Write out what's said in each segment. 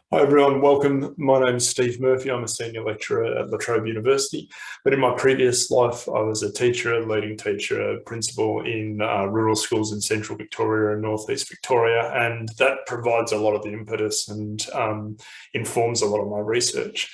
Hi everyone, welcome. My name is Steve Murphy. I'm a senior lecturer at La Trobe University, but in my previous life I was a teacher, leading teacher, principal in rural schools in central Victoria and northeast Victoria, and that provides a lot of the impetus and informs a lot of my research.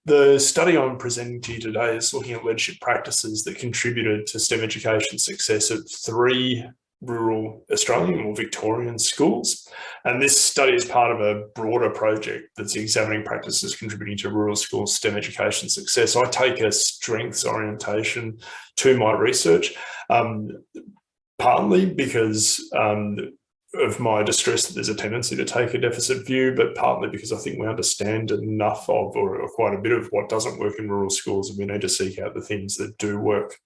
The study I'm presenting to you today is looking at leadership practices that contributed to STEM education success at 3 rural Australian or Victorian schools. And this study is part of a broader project that's examining practices contributing to rural school STEM education success. I take a strengths orientation to my research, partly because of my distress that there's a tendency to take a deficit view, but partly because I think we understand enough of, or quite a bit of, what doesn't work in rural schools, and we need to seek out the things that do work.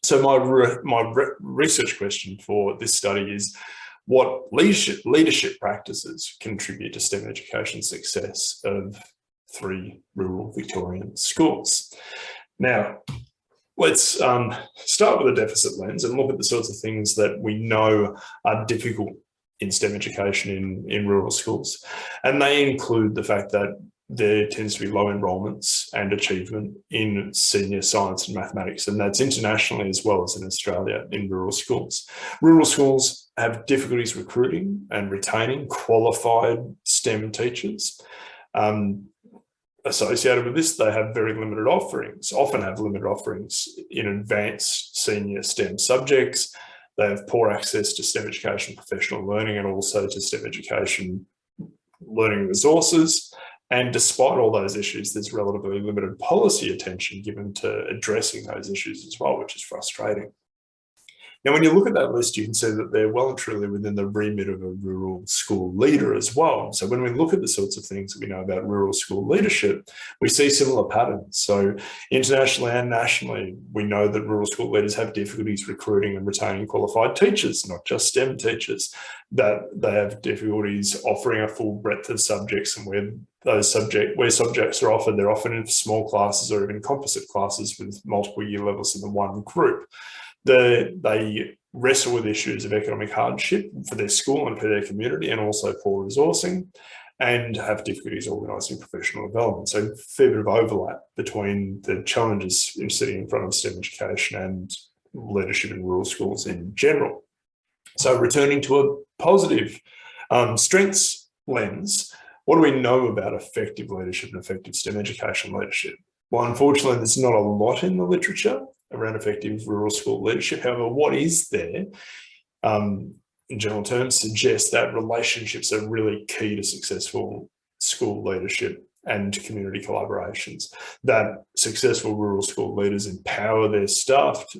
So my research question for this study is, what leadership practices contribute to STEM education success of 3 rural Victorian schools? Now, let's start with a deficit lens and look at the sorts of things that we know are difficult in STEM education in rural schools. And they include the fact that there tends to be low enrolments and achievement in senior science and mathematics, and that's internationally as well as in Australia in rural schools. Rural schools have difficulties recruiting and retaining qualified STEM teachers. Associated with this, they have very limited offerings, often have limited offerings in advanced senior STEM subjects. They have poor access to STEM education professional learning and also to STEM education learning resources. And despite all those issues, there's relatively limited policy attention given to addressing those issues as well, which is frustrating. Now, when you look at that list, you can see that they're well and truly within the remit of a rural school leader as well. So when we look at the sorts of things that we know about rural school leadership, we see similar patterns. So internationally and nationally, we know that rural school leaders have difficulties recruiting and retaining qualified teachers, not just STEM teachers, that they have difficulties offering a full breadth of subjects, and where subjects are offered, they're often in small classes or even composite classes with multiple year levels in the one group. They wrestle with issues of economic hardship for their school and for their community, and also poor resourcing, and have difficulties organising professional development. So a fair bit of overlap between the challenges in sitting in front of STEM education and leadership in rural schools in general. So returning to a positive strengths lens, what do we know about effective leadership and effective STEM education leadership? Well, unfortunately, there's not a lot in the literature around effective rural school leadership. However, what is there, in general terms, suggests that relationships are really key to successful school leadership and community collaborations, that successful rural school leaders empower their staff to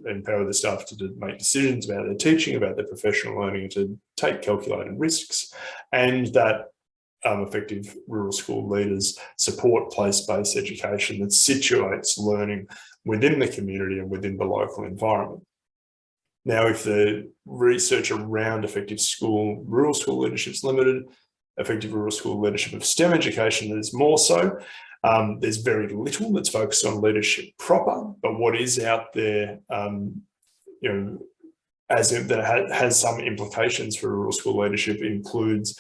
make decisions about their teaching, about their professional learning, to take calculated risks, and that effective rural school leaders support place-based education that situates learning within the community and within the local environment. Now, if the research around effective rural school leadership is limited, effective rural school leadership of STEM education is more so. There's very little that's focused on leadership proper, but what is out there, that has some implications for rural school leadership includes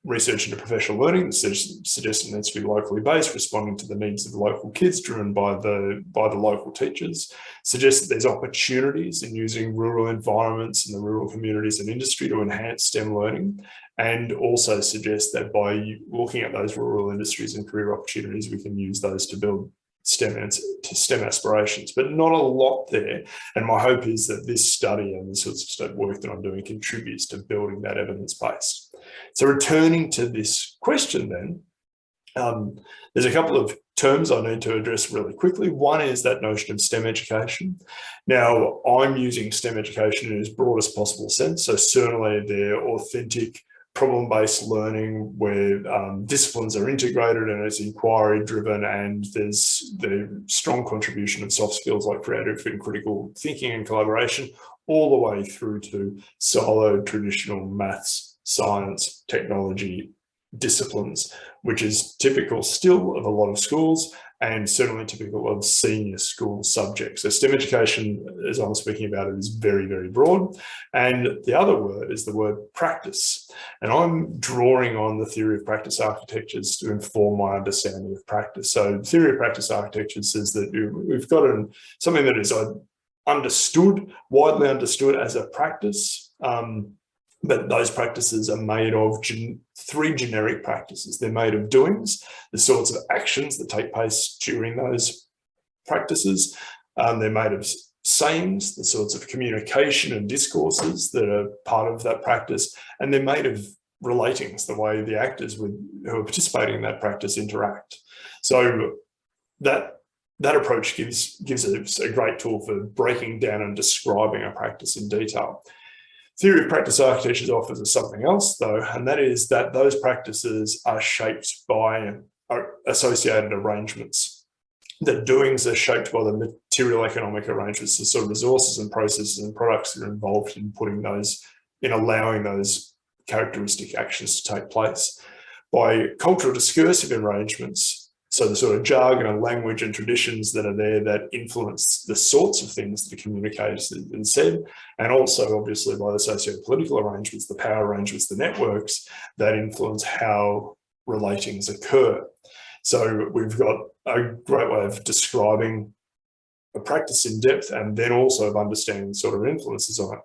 research into professional learning, suggesting that's to be locally based, responding to the needs of the local kids, driven by the local teachers. Suggests that there's opportunities in using rural environments and the rural communities and industry to enhance STEM learning, and also suggests that by looking at those rural industries and career opportunities, we can use those to build STEM aspirations, but not a lot there. And my hope is that this study and the sorts of work that I'm doing contributes to building that evidence base. So returning to this question then, there's a couple of terms I need to address really quickly. One is that notion of STEM education. Now, I'm using STEM education in as broad as possible sense. So certainly they're authentic, problem-based learning where disciplines are integrated and it's inquiry-driven, and there's the strong contribution of soft skills like creative and critical thinking and collaboration, all the way through to siloed traditional maths, science, technology, disciplines, which is typical still of a lot of schools and certainly typical of senior school subjects. So STEM education, as I'm speaking about it, is very, very broad. And the other word is the word practice. And I'm drawing on the theory of practice architectures to inform my understanding of practice. So the theory of practice architecture says that we've got something that is widely understood as a practice, but those practices are made of three generic practices. They're made of doings, the sorts of actions that take place during those practices. They're made of sayings, the sorts of communication and discourses that are part of that practice. And they're made of relatings, the way the actors who are participating in that practice interact. So that approach gives us a great tool for breaking down and describing a practice in detail. Theory of practice architectures offers us something else, though, and that is that those practices are shaped by associated arrangements. The doings are shaped by the material economic arrangements, the sort of resources and processes and products that are involved in allowing those characteristic actions to take place. By cultural discursive arrangements, so the sort of jargon and language and traditions that are there that influence the sorts of things that are communicated and said, and also obviously by the socio-political arrangements, the power arrangements, the networks that influence how relatings occur. So we've got a great way of describing a practice in depth and then also of understanding the sort of influences on it.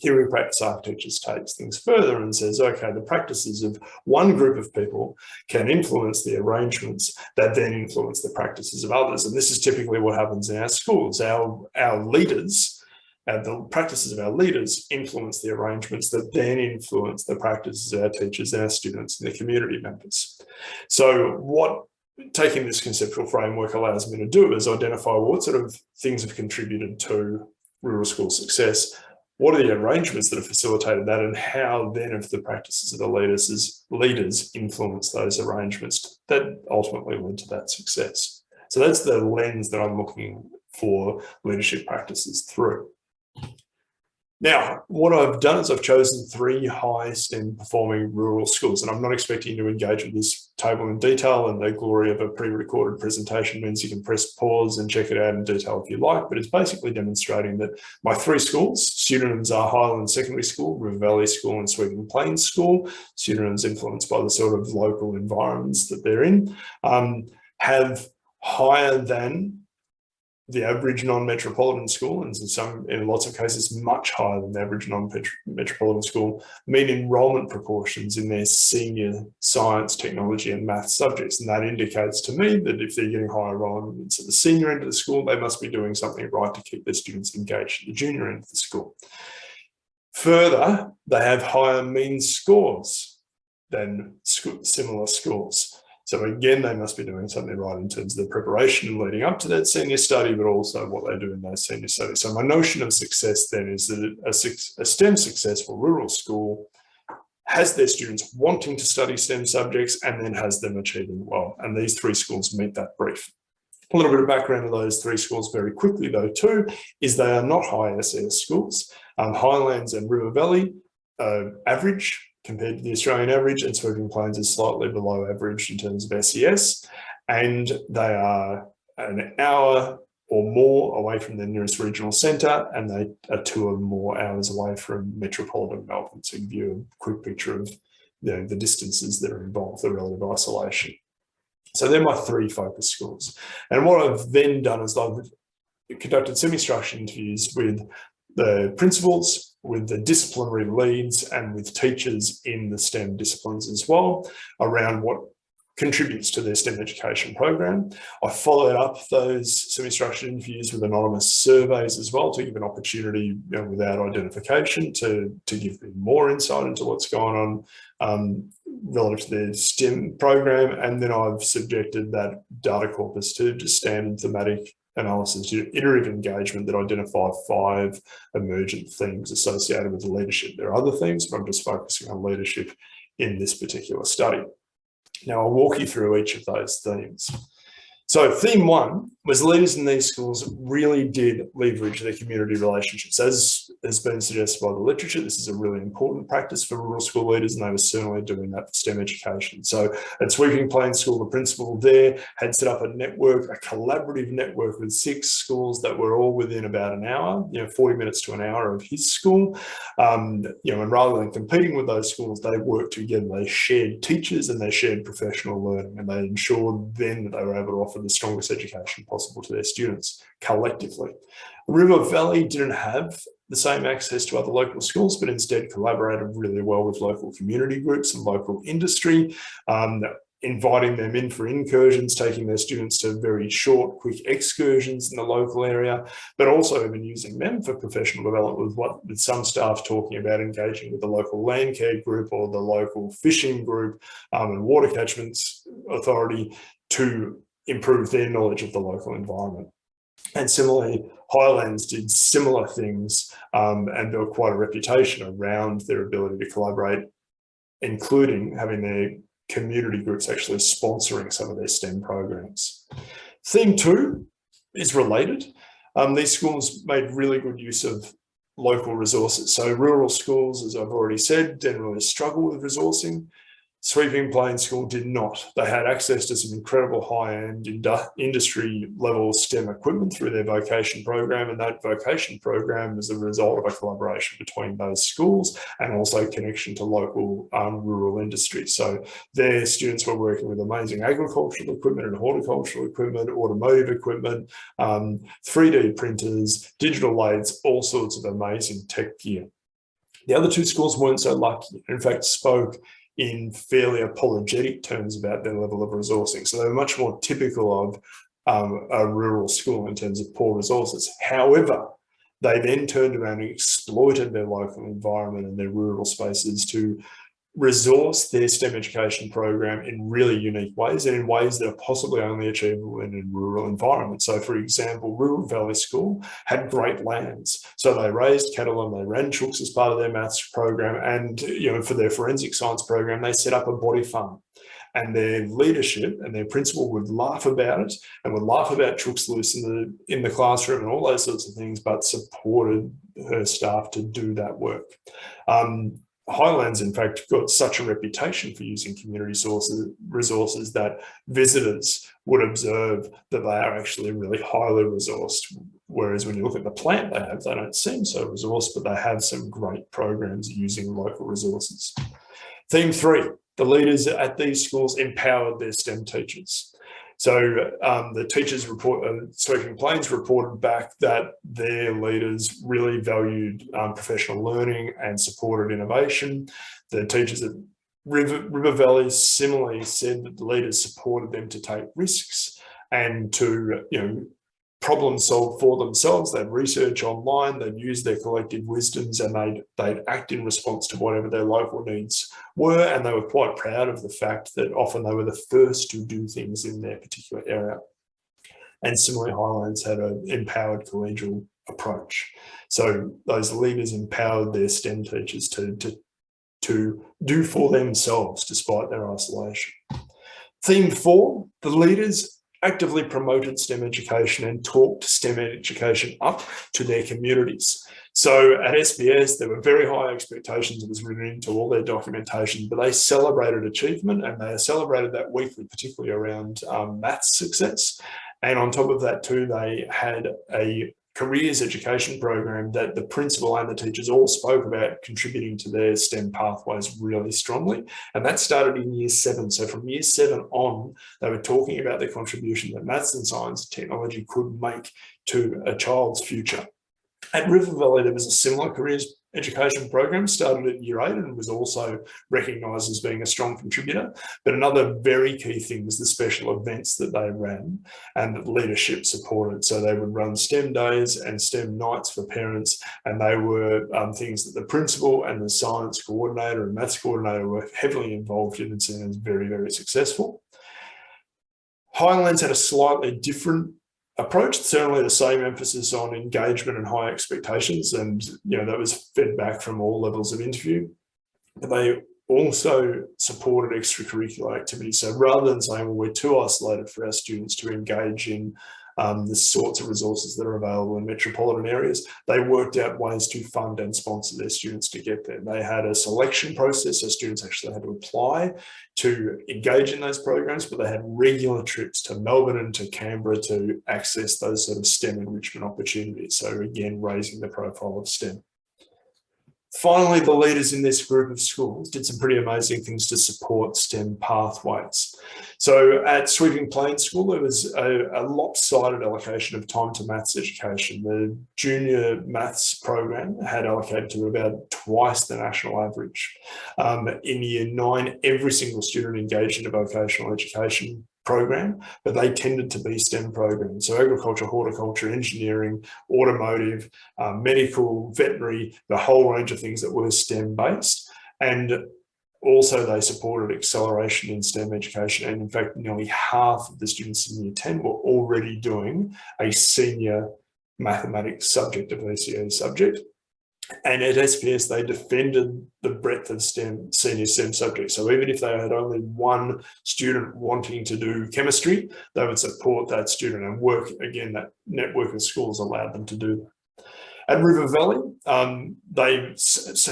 Theory of practice architectures takes things further and says, okay, the practices of one group of people can influence the arrangements that then influence the practices of others. And this is typically what happens in our schools. Our leaders, the practices of our leaders influence the arrangements that then influence the practices of our teachers, our students, and the community members. So what taking this conceptual framework allows me to do is identify what sort of things have contributed to rural school success. What are the arrangements that have facilitated that, and how then have the practices of the leaders influence those arrangements that ultimately lead to that success? So that's the lens that I'm looking for leadership practices through. Now, what I've done is I've chosen 3 high STEM performing rural schools, and I'm not expecting you to engage with this table in detail, and the glory of a pre-recorded presentation means you can press pause and check it out in detail if you like, but it's basically demonstrating that my 3 schools, pseudonyms are Highland Secondary School, River Valley School and Sweeping Plains School, pseudonyms influenced by the sort of local environments that they're in, have higher than the average non-metropolitan school, and in lots of cases much higher than the average non-metropolitan school, mean enrolment proportions in their senior science, technology and maths subjects. And that indicates to me that if they're getting higher enrolments at the senior end of the school, they must be doing something right to keep their students engaged at the junior end of the school. Further, they have higher mean scores than similar schools. So again, they must be doing something right in terms of the preparation leading up to that senior study, but also what they do in those senior studies. So my notion of success then is that a STEM successful rural school has their students wanting to study STEM subjects and then has them achieving well. And these 3 schools meet that brief. A little bit of background on those 3 schools very quickly though too, is they are not high SES schools. Highlands and River Valley average compared to the Australian average, and Sweeping Plains is slightly below average in terms of SES, and they are an hour or more away from the nearest regional centre, and they are 2 or more hours away from metropolitan Melbourne. So you give you a quick picture of the distances that are involved, the relative isolation. So they're my 3 focus schools. And what I've then done is I've conducted semi-structured interviews with the principals, with the disciplinary leads and with teachers in the STEM disciplines as well around what contributes to their STEM education program. I followed up those semi-structured interviews with anonymous surveys as well to give an opportunity without identification to give them more insight into what's going on relative to their STEM program. And then I've subjected that data corpus to just standard thematic analysis, iterative engagement that identify 5 emergent themes associated with leadership. There are other themes, but I'm just focusing on leadership in this particular study. Now I'll walk you through each of those themes. So theme 1 was leaders in these schools really did leverage their community relationships. As has been suggested by the literature, this is a really important practice for rural school leaders, and they were certainly doing that for STEM education. So at Sweeping Plains School, the principal there had set up a network, a collaborative network with 6 schools that were all within about an hour, 40 minutes to an hour of his school. And rather than competing with those schools, they worked together. They shared teachers and they shared professional learning, and they ensured then that they were able to offer the strongest education possible to their students collectively. River Valley didn't have the same access to other local schools, but instead collaborated really well with local community groups and local industry, inviting them in for incursions, taking their students to very short, quick excursions in the local area, but also even using them for professional development, with some staff talking about engaging with the local land care group or the local fishing group and water catchments authority to improve their knowledge of the local environment. And similarly, Highlands did similar things and built quite a reputation around their ability to collaborate, including having their community groups actually sponsoring some of their STEM programs. Theme 2 is related. These schools made really good use of local resources. So rural schools, as I've already said, generally struggle with resourcing. Sweeping Plains School did not. They had access to some incredible high-end industry-level STEM equipment through their vocation program, and that vocation program was a result of a collaboration between those schools and also connection to local rural industry. So their students were working with amazing agricultural equipment and horticultural equipment, automotive equipment, 3D printers, digital lathes, all sorts of amazing tech gear. The other 2 schools weren't so lucky. In fact, spoke in fairly apologetic terms about their level of resourcing. So they were much more typical of a rural school in terms of poor resources. However, they then turned around and exploited their local environment and their rural spaces to resource their STEM education program in really unique ways, and in ways that are possibly only achievable in a rural environment. So for example, Rural Valley School had great lands. So they raised cattle and they ran chooks as part of their maths program, and for their forensic science program, they set up a body farm. And their leadership and their principal would laugh about it and would laugh about chooks loose in the classroom and all those sorts of things, but supported her staff to do that work. Highlands, in fact, got such a reputation for using community resources that visitors would observe that they are actually really highly resourced. Whereas when you look at the plant they don't seem so resourced, but they have some great programs using local resources. Theme 3, the leaders at these schools empowered their STEM teachers. So the teachers Sweeping Plains reported back that their leaders really valued professional learning and supported innovation. The teachers at River Valley similarly said that the leaders supported them to take risks and to problem solve for themselves. They'd research online, they'd use their collective wisdoms, and they'd act in response to whatever their local needs were. And they were quite proud of the fact that often they were the first to do things in their particular area. And similarly, Highlands had an empowered collegial approach. So those leaders empowered their STEM teachers to do for themselves despite their isolation. Theme 4, the leaders actively promoted STEM education and talked STEM education up to their communities. So at SBS, there were very high expectations that was written into all their documentation, but they celebrated achievement, and they celebrated that weekly, particularly around maths success. And on top of that too, they had a careers education program that the principal and the teachers all spoke about contributing to their STEM pathways really strongly. And that started in year 7. So from year 7 on, they were talking about the contribution that maths and science and technology could make to a child's future. At River Valley, there was a similar careers education program, started at year 8 and was also recognised as being a strong contributor. But another very key thing was the special events that they ran and that leadership supported. So they would run STEM days and STEM nights for parents, and they were things that the principal and the science coordinator and maths coordinator were heavily involved in and seen as very, very successful. Highlands had a slightly different approach, certainly the same emphasis on engagement and high expectations, and that was fed back from all levels of interview. But they also supported extracurricular activities. So rather than saying, well, we're too isolated for our students to engage in the sorts of resources that are available in metropolitan areas. They worked out ways to fund and sponsor their students to get there. They had a selection process, so students actually had to apply to engage in those programs, but they had regular trips to Melbourne and to Canberra to access those sort of STEM enrichment opportunities. So again, raising the profile of STEM. Finally, the leaders in this group of schools did some pretty amazing things to support STEM pathways. So at Sweeping Plains School, there was a lopsided allocation of time to maths education. The junior maths program had allocated to about twice the national average. In year 9, every single student engaged in a vocational education program, but they tended to be STEM programs. So agriculture, horticulture, engineering, automotive, medical, veterinary, the whole range of things that were STEM based. And also they supported acceleration in STEM education. And in fact, nearly half of the students in year 10 were already doing a senior mathematics subject, a VCE subject. And at SPS, they defended the breadth of STEM, senior STEM subjects. So even if they had only one student wanting to do chemistry, they would support that student and work, again, that network of schools allowed them to do that. At River Valley, they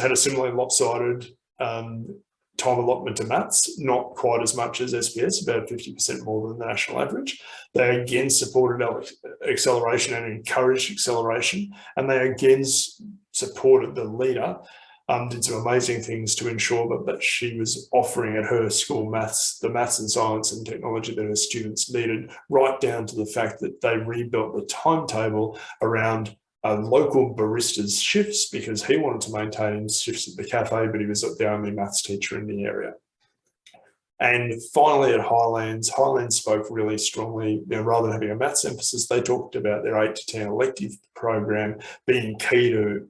had a similarly lopsided time allotment to maths, not quite as much as SPS, about 50% more than the national average. They again supported acceleration and encouraged acceleration, and they again supported the leader, did some amazing things to ensure that she was offering at her school the maths and science and technology that her students needed, right down to the fact that they rebuilt the timetable around local barista's shifts, because he wanted to maintain shifts at the cafe, but he was the only maths teacher in the area. And finally, at Highlands spoke really strongly, rather than having a maths emphasis, they talked about their 8 to 10 elective program being key to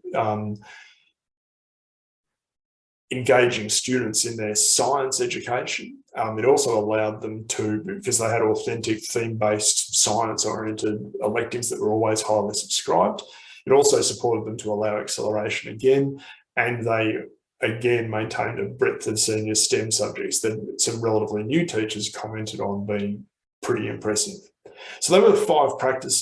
engaging students in their science education. It also allowed them to, because they had authentic theme-based science-oriented electives that were always highly subscribed, it also supported them to allow acceleration again, and they again maintained a breadth of senior STEM subjects that some relatively new teachers commented on being pretty impressive. So they were the 5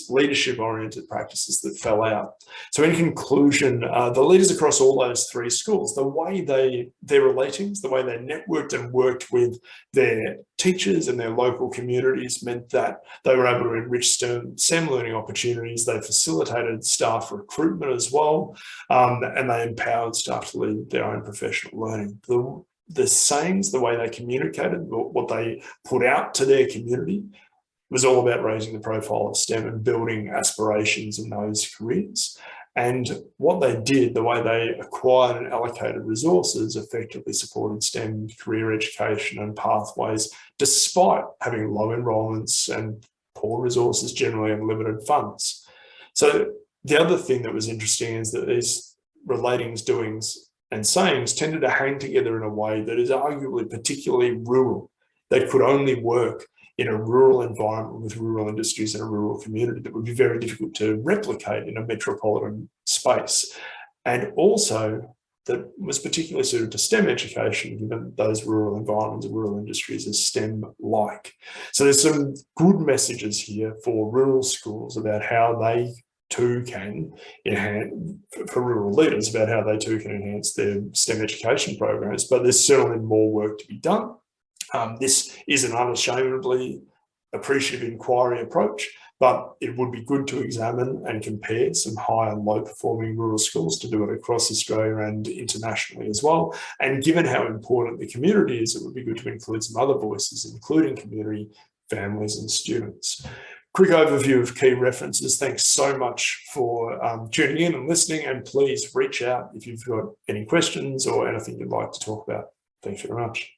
leadership-oriented practices that fell out. So in conclusion, the leaders across all those 3 schools, the way their relatings, the way they networked and worked with their teachers and their local communities meant that they were able to enrich STEM learning opportunities. They facilitated staff recruitment as well, and they empowered staff to lead their own professional learning. The sayings, the way they communicated, what they put out to their community, was all about raising the profile of STEM and building aspirations in those careers. And what they did, the way they acquired and allocated resources, effectively supported STEM career education and pathways, despite having low enrolments and poor resources generally and limited funds. So the other thing that was interesting is that these relatings, doings and sayings tended to hang together in a way that is arguably particularly rural, that could only work in a rural environment with rural industries in a rural community, that would be very difficult to replicate in a metropolitan space. And also that was particularly suited to STEM education, given those rural environments and rural industries are STEM-like. So there's some good messages here for rural schools about how they too can enhance, for rural leaders, about how they too can enhance their STEM education programs, but there's certainly more work to be done. This is an unashamedly appreciative inquiry approach, but it would be good to examine and compare some high and low performing rural schools, to do it across Australia and internationally as well. And given how important the community is, it would be good to include some other voices, including community, families and students. Quick overview of key references. Thanks so much for tuning in and listening, and please reach out if you've got any questions or anything you'd like to talk about. Thanks very much.